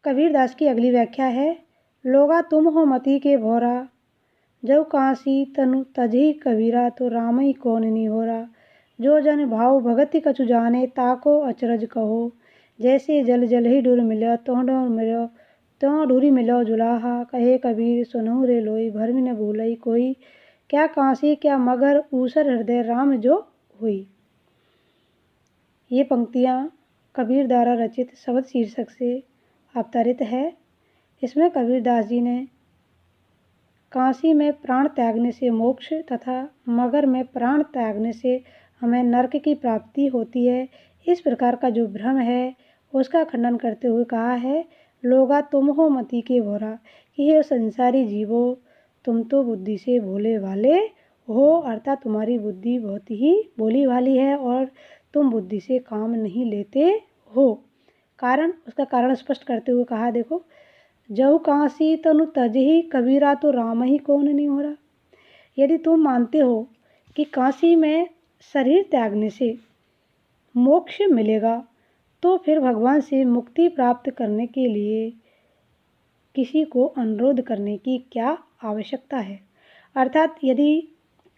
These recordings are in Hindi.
कबीरदास की अगली व्याख्या है। लोगा तुम हो मति के भोरा, जब कांसी तनु तजही कबीरा, तो राम ही कौन नहीं हो रहा। जो जन भाव भगति कछु जाने, ताको अचरज कहो। जैसे जल जल ही डुर मिलो, त्यों डोर मिलो त्यों डूरी मिलो जुलाहा। कहे कबीर सुनहु रे लोई, भरम न भूलई कोई। क्या कांसी क्या मगर, ऊसर हृदय राम जो हुई। ये पंक्तियाँ कबीर द्वारा रचित शब्द शीर्षक से अवतरित है। इसमें कबीरदास जी ने कांसी में प्राण त्यागने से मोक्ष तथा मगर में प्राण त्यागने से हमें नरक की प्राप्ति होती है, इस प्रकार का जो भ्रम है उसका खंडन करते हुए कहा है। लोगा तुम हो मति के भोरा, कि हे संसारी जीवो, तुम तो बुद्धि से भोले भाले हो, अर्थात तुम्हारी बुद्धि बहुत ही भोली भाली है और तुम बुद्धि से काम नहीं लेते हो। उसका कारण स्पष्ट करते हुए कहा, देखो, जहु कांसी तनु तजही कबीरा, तो राम ही कौन नहीं हो रहा। यदि तुम मानते हो कि कांसी में शरीर त्यागने से मोक्ष मिलेगा, तो फिर भगवान से मुक्ति प्राप्त करने के लिए किसी को अनुरोध करने की क्या आवश्यकता है। अर्थात यदि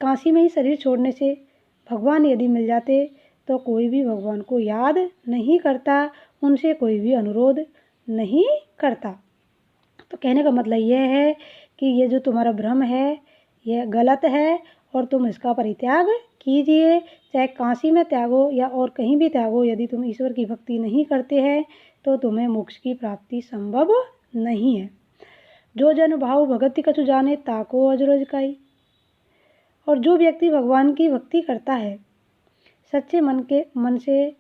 कांसी में ही शरीर छोड़ने से भगवान यदि मिल जाते, तो कोई भी भगवान को याद नहीं करता, उनसे कोई भी अनुरोध नहीं करता। तो कहने का मतलब यह है कि ये जो तुम्हारा भ्रम है यह गलत है और तुम इसका परित्याग कीजिए। चाहे कांसी में त्यागो या और कहीं भी त्यागो, यदि तुम ईश्वर की भक्ति नहीं करते हैं तो तुम्हें मोक्ष की प्राप्ति संभव नहीं है। जो जन भाव भगति कछु जाने, ताको अजरोज काई। और जो व्यक्ति भगवान की भक्ति करता है, सच्चे मन से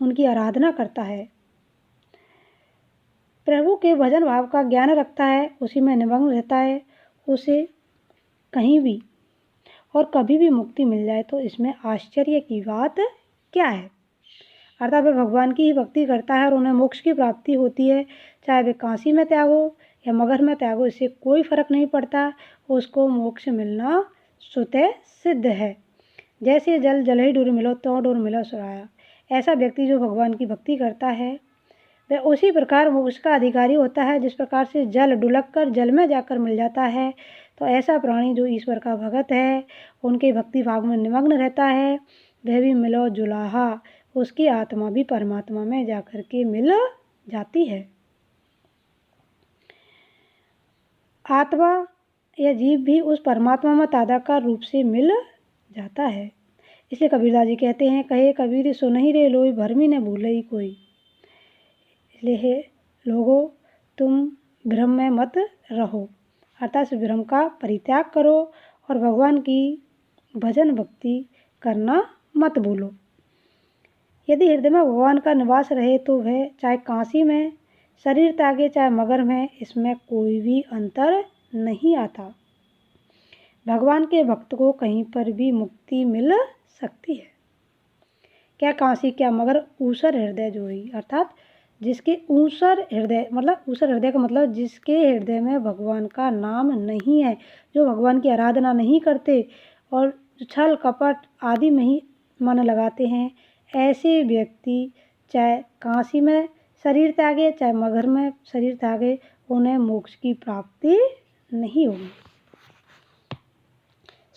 उनकी आराधना करता है, प्रभु के भजन भाव का ज्ञान रखता है, उसी में निमग्न रहता है, उसे कहीं भी और कभी भी मुक्ति मिल जाए तो इसमें आश्चर्य की बात क्या है। अर्थात वे भगवान की ही भक्ति करता है और उन्हें मोक्ष की प्राप्ति होती है। चाहे वे कांसी में त्यागो या मगर में त्यागो, इससे कोई फर्क नहीं पड़ता, उसको मोक्ष मिलना स्वतः सिद्ध है। जैसे जल जल ही डोर मिलो, त्यों डोर मिलो सुराया। ऐसा व्यक्ति जो भगवान की भक्ति करता है वह उसी प्रकार मोक्ष का अधिकारी होता है, जिस प्रकार से जल डुलक कर जल में जाकर मिल जाता है। तो ऐसा प्राणी जो ईश्वर का भगत है, उनके भक्ति भाव में निमग्न रहता है, वह भी मिलो जुलाहा, उसकी आत्मा भी परमात्मा में जाकर के मिल जाती है। आत्मा या जीव भी उस परमात्मा में तादाकार रूप से मिल जाता है। इसलिए कबीरदास जी कहते हैं, कहे कबीर सुनहि रे लोई, भरमी न भूलई कोई। इसलिए हे लोगों, तुम भ्रम में मत रहो, अर्थात भ्रम का परित्याग करो और भगवान की भजन भक्ति करना मत भूलो। यदि हृदय में भगवान का निवास रहे तो वह चाहे कांसी में शरीर त्यागे चाहे मगर में, इसमें कोई भी अंतर नहीं आता। भगवान के भक्त को कहीं पर भी मुक्ति मिल सकती है। क्या कांसी क्या मगर, ऊसर हृदय जो ही, अर्थात जिसके ऊसर हृदय, मतलब ऊसर हृदय का मतलब जिसके हृदय में भगवान का नाम नहीं है, जो भगवान की आराधना नहीं करते और छल कपट आदि में ही मन लगाते हैं, ऐसे व्यक्ति चाहे कांसी में शरीर त्यागे चाहे मगर में शरीर त्यागे, उन्हें मोक्ष की प्राप्ति नहीं होगी।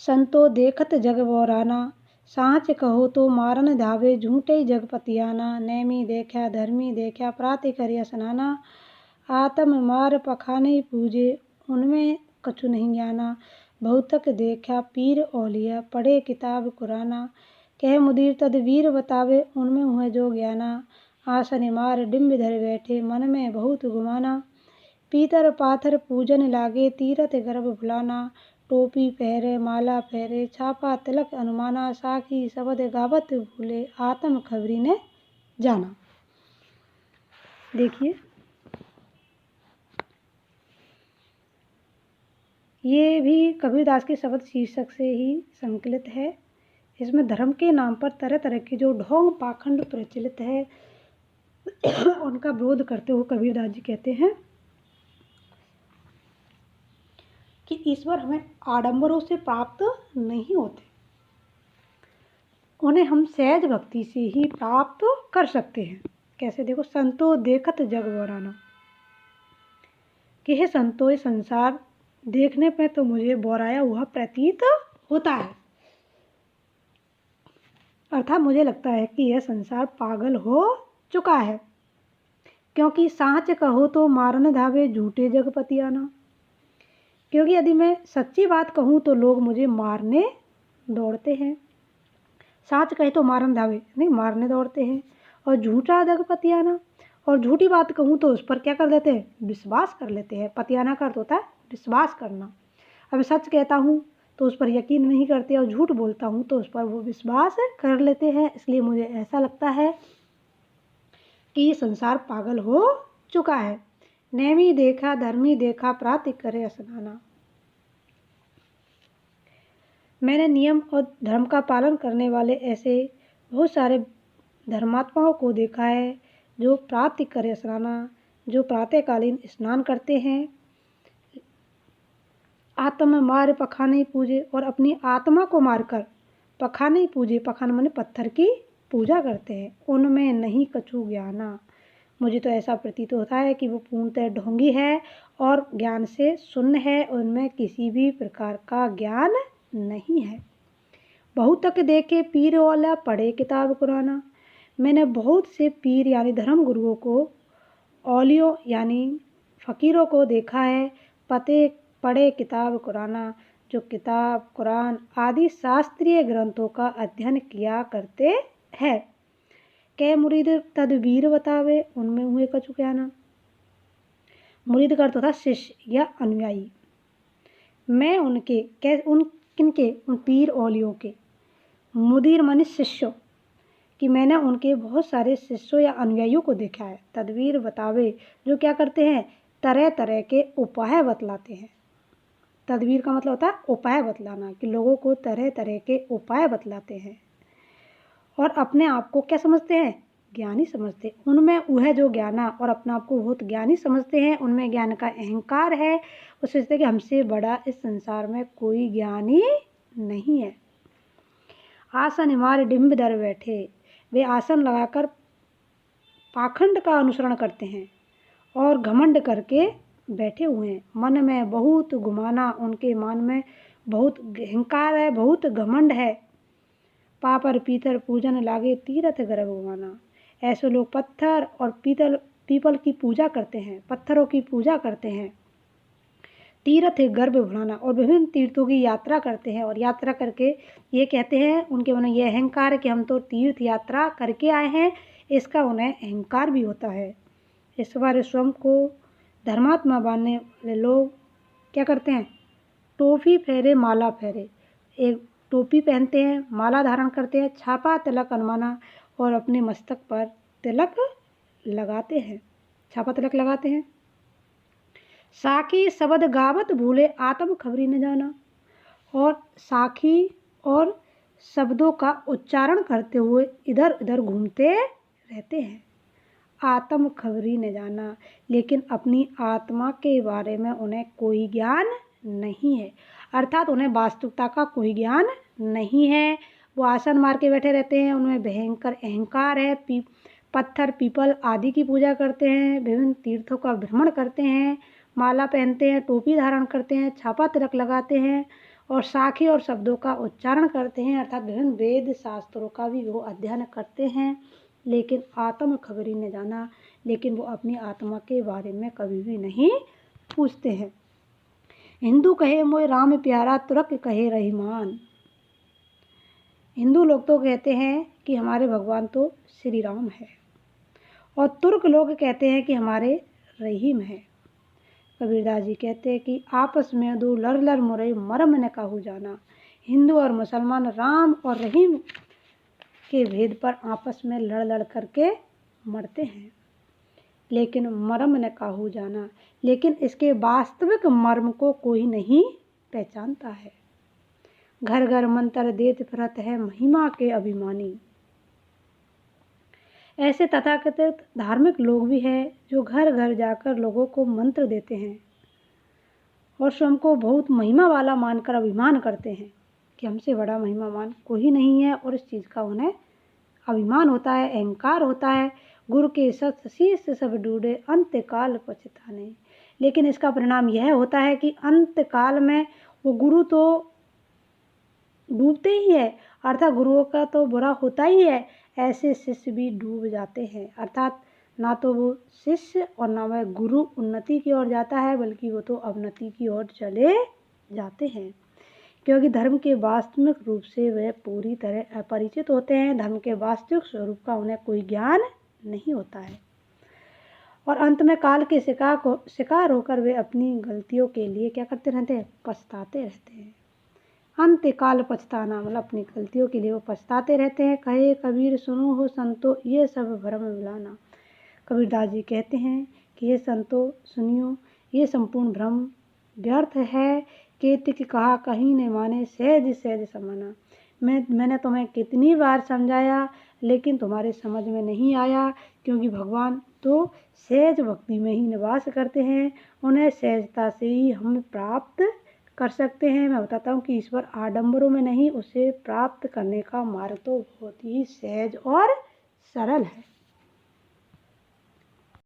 संतो देखत जग बोराना, सांच कहो तो मारन धावे, झूठे जगपतियाना। नेमी देखा धर्मी देखा, प्राति करिया स्नाना। आत्म मार पखाने पूजे, उनमें कछु नहीं ज्ञाना। बहुतक देखा पीर औलिया, पढ़े किताब कुराना। कह मुदीर तदवीर बतावे, उनमें हुए जो ज्ञाना। आसन मार डिम्ब धर बैठे, मन में बहुत गुमाना। पीतर पाथर पूजन लागे, तीरथ गर्भ भुलाना। टोपी पहरे माला पहरे, छापा तिलक अनुमाना। साखी शब्द गावत भूले, आत्म खबरी ने जाना। देखिए, ये भी कबीरदास के शब्द शीर्षक से ही संकलित है। इसमें धर्म के नाम पर तरह तरह के जो ढोंग पाखंड प्रचलित है उनका विरोध करते हुए कबीरदास जी कहते हैं कि ईश्वर हमें आडंबरों से प्राप्त नहीं होते, उन्हें हम सहज भक्ति से ही प्राप्त कर सकते हैं। कैसे, देखो, संतो देखत जग बोराना। कि हे संतो, ये संसार देखने पे तो मुझे बोराया हुआ प्रतीत होता है, अर्थात मुझे लगता है कि यह संसार पागल हो चुका है, क्योंकि साँच कहो तो मारन धावे झूठे जगपतियाना। क्योंकि यदि मैं सच्ची बात कहूँ तो लोग मुझे मारने दौड़ते हैं, साँच कहे तो मारन धावे नहीं मारने दौड़ते हैं, और झूठा जगपतियाना, और झूठी बात कहूँ तो उस पर क्या कर लेते हैं, विश्वास कर लेते हैं। पतियाना का अर्थ होता है विश्वास करना। अब सच कहता हूँ तो उस पर यकीन नहीं करते, और झूठ बोलता हूँ तो उस पर वो विश्वास कर लेते हैं। इसलिए मुझे ऐसा लगता है कि ये संसार पागल हो चुका है। नेमी देखा धर्मी देखा प्राति करे स्नाना। मैंने नियम और धर्म का पालन करने वाले ऐसे बहुत सारे धर्मात्माओं को देखा है जो प्राति करे स्नाना, जो प्रातःकालीन स्नान करते हैं, आत्म मार पखाने पूजे, और अपनी आत्मा को मारकर पखाने पूजे, पखान माने पत्थर की पूजा करते हैं। उनमें नहीं कछु ज्ञाना। मुझे तो ऐसा प्रतीत होता है कि वो पूर्णतः ढोंगी है और ज्ञान से शून्य है, उनमें किसी भी प्रकार का ज्ञान नहीं है। बहुत तक देखे पीर वाला पढ़े किताब कुराना। मैंने बहुत से पीर यानी धर्म गुरुओं को, औलियों यानी फ़कीरों को देखा है पढ़े किताब कुराना, जो किताब कुरान आदि शास्त्रीय ग्रंथों का अध्ययन किया करते हैं। कै मुरीद तदबीर बतावे, उनमें हुए कछु ज्ञाना। मुरीद का अर्थ होता शिष्य या अनुयायी। मैं उन पीर औलियों के, मुदीर माने शिष्यों, कि मैंने उनके बहुत सारे शिष्यों या अनुयायियों को देखा है। तदबीर बतावे, जो क्या करते हैं, तरह तरह के उपाय बतलाते हैं। तदबीर का मतलब होता है उपाय बतलाना, कि लोगों को तरह तरह के उपाय बतलाते हैं। और अपने आप को क्या समझते हैं, ज्ञानी समझते हैं। उनमें वह जो ज्ञाना और अपने आप को बहुत ज्ञानी समझते हैं, उनमें ज्ञान का अहंकार है। वो सोचते हैं कि हमसे बड़ा इस संसार में कोई ज्ञानी नहीं है। आसन हिमार डिम्ब दर बैठे, वे आसन लगाकर पाखंड का अनुसरण करते हैं और घमंड करके बैठे हुए हैं। मन में बहुत गुमाना, उनके मन में बहुत अहंकार है, बहुत घमंड है। पापर पीतर पूजन लागे तीरथ गर्भ गुमाना। ऐसे लोग पत्थर और पीपल की पूजा करते हैं, पत्थरों की पूजा करते हैं। तीर्थ गर्भ भुलाना, और विभिन्न तीर्थों की यात्रा करते हैं, और यात्रा करके ये कहते हैं, उनके मन में ये अहंकार है कि हम तो तीर्थ यात्रा करके आए हैं। इसका उन्हें अहंकार भी होता है। इस बार स्वयं को धर्मात्मा मानने वाले लोग क्या करते हैं, टोपी फेरे माला फेरे, एक टोपी पहनते हैं, माला धारण करते हैं, छापा तिलक अनमाना, और अपने मस्तक पर तिलक लगाते हैं, छापा तिलक लगाते हैं। साखी शब्द गावत भूले आत्म खबरी न जाना, और साखी और शब्दों का उच्चारण करते हुए इधर उधर घूमते रहते हैं। आत्म खबरी न जाना, लेकिन अपनी आत्मा के बारे में उन्हें कोई ज्ञान नहीं है, अर्थात उन्हें वास्तविकता का कोई ज्ञान नहीं है। वो आसन मार के बैठे रहते हैं, उनमें भयंकर अहंकार है। पत्थर पीपल आदि की पूजा करते हैं, विभिन्न तीर्थों का भ्रमण करते हैं, माला पहनते हैं, टोपी धारण करते हैं, छापा तिलक लगाते हैं, और साखी और शब्दों का उच्चारण करते हैं, अर्थात विभिन्न वेद शास्त्रों का भी वो अध्ययन करते हैं। लेकिन आत्म खबरी न जाना, लेकिन वो अपनी आत्मा के बारे में कभी भी नहीं पूछते हैं। हिंदू कहे मोय राम प्यारा, तुर्क कहे रहीमान। हिंदू लोग तो कहते हैं कि हमारे भगवान तो श्री राम है, और तुर्क लोग कहते हैं कि हमारे रहीम है। कबीरदास जी कहते हैं कि आपस में दो लर लर मुरई मरम न काहू जाना। हिंदू और मुसलमान राम और रहीम के भेद पर आपस में लड़ लड़ करके मरते हैं, लेकिन मरम न काहू जाना, लेकिन इसके वास्तविक मर्म को कोई नहीं पहचानता है। घर घर मंत्र देत फिरत है महिमा के अभिमानी। ऐसे तथाकथित धार्मिक लोग भी हैं जो घर घर जाकर लोगों को मंत्र देते हैं और स्वयं को बहुत महिमा वाला मानकर अभिमान करते हैं कि हमसे बड़ा महिमावान कोई नहीं है, और इस चीज़ का उन्हें अभिमान होता है, अहंकार होता है। गुरु के सत शीस सब डूडे अंत्यकाल पछताने। लेकिन इसका परिणाम यह होता है कि अंत काल में वो गुरु तो डूबते ही है, अर्थात गुरुओं का तो बुरा होता ही है, ऐसे शिष्य भी डूब जाते हैं। अर्थात ना तो वो शिष्य और ना वह गुरु उन्नति की ओर जाता है, बल्कि वो तो अवनति की ओर चले जाते हैं, क्योंकि धर्म के वास्तविक रूप से वे पूरी तरह अपरिचित होते हैं। धर्म के वास्तविक स्वरूप का उन्हें कोई ज्ञान नहीं होता है और अंत में काल के शिकार होकर वे अपनी गलतियों के लिए क्या करते रहते हैं? पछताते रहते हैं। अंत काल पछताना मतलब अपनी गलतियों के लिए वो पछताते रहते हैं। कहे कबीर सुनो हो संतो ये सब भ्रम मिलाना। कबीरदास जी कहते हैं कि ये संतो सुनियो, ये संपूर्ण भ्रम व्यर्थ है। केतिक कहा कहीं न माने, सहज सहज समाना। मैंने तुम्हें कितनी बार समझाया, लेकिन तुम्हारे समझ में नहीं आया, क्योंकि भगवान तो सहज भक्ति में ही निवास करते हैं। उन्हें सहजता से ही हम प्राप्त कर सकते हैं। मैं बताता हूँ कि ईश्वर आडंबरों में नहीं, उसे प्राप्त करने का मार्ग तो बहुत ही सहज और सरल है।